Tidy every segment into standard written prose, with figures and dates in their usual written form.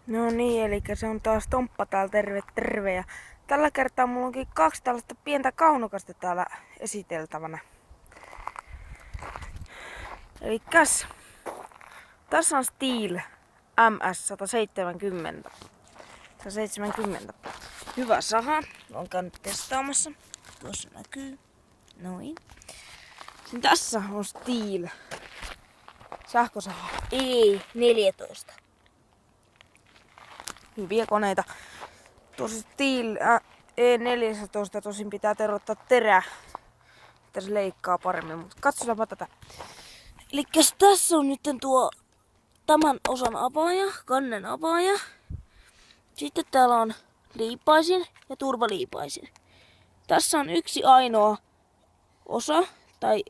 No niin, eli se on taas Tomppa täällä, terve terve. Ja tällä kertaa mulla onkin 2 tällaista pientä kaunokasta täällä esiteltävänä. Elikkäs tässä on Stihl MS 170. Hyvä saha. Olen käynyt testaamassa. Tuossa näkyy. Noin. Sitten tässä on Stihl sähkösaha E14. Hyviä koneita. Tuossa Stihl E14 tosin pitää terottaa terää, että se leikkaa paremmin, mutta katsotaanpa tätä. Elikkäs tässä on nyt tämän osan apaaja, kannen apaaja. Sitten täällä on liipaisin ja turvaliipaisin. Tässä on yksi ainoa osa tai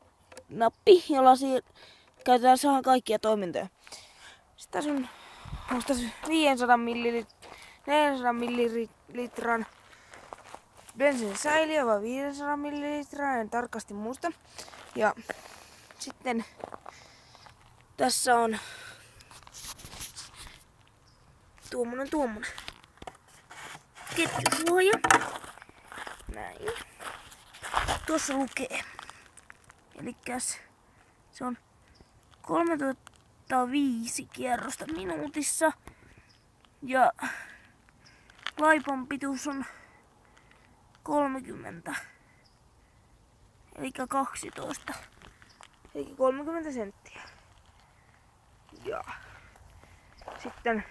nappi, jolla käytetään sahan kaikkia toimintoja. Sitten tässä on 400 millilitran bensiinisäiliö vai 500 millilitraa, en tarkasti muista. Ja sitten tässä on tuommoinen ketjusuoja. Näin. Tuossa lukee. Elikkäs se on 3005 kierrosta minuutissa. Ja laipan pituus on 30. Elikkä 12. Eli 30 senttiä. Ja sitten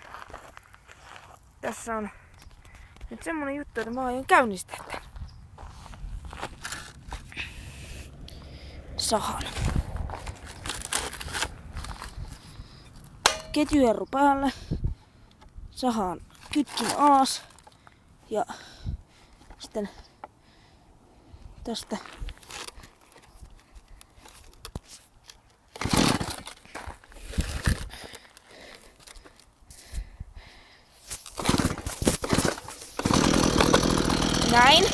tässä on nyt semmonen juttu, että mä aion käynnistää tän sahan. Ketjujarru päälle, sahan kytkin alas ja sitten tästä näin.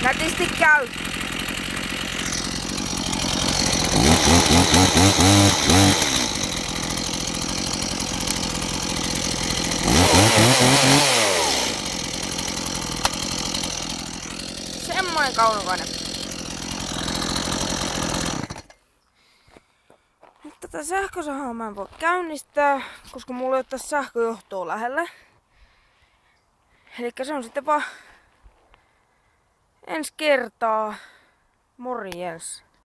Nätisti käy. Semmoinen kaunokone. Nyt tätä sähkösahaa mä en voi käynnistää, koska mulla ei ole tässä sähköjohtoa lähellä. Elikkä se on sitten vaan ensi kertaa. Morjens.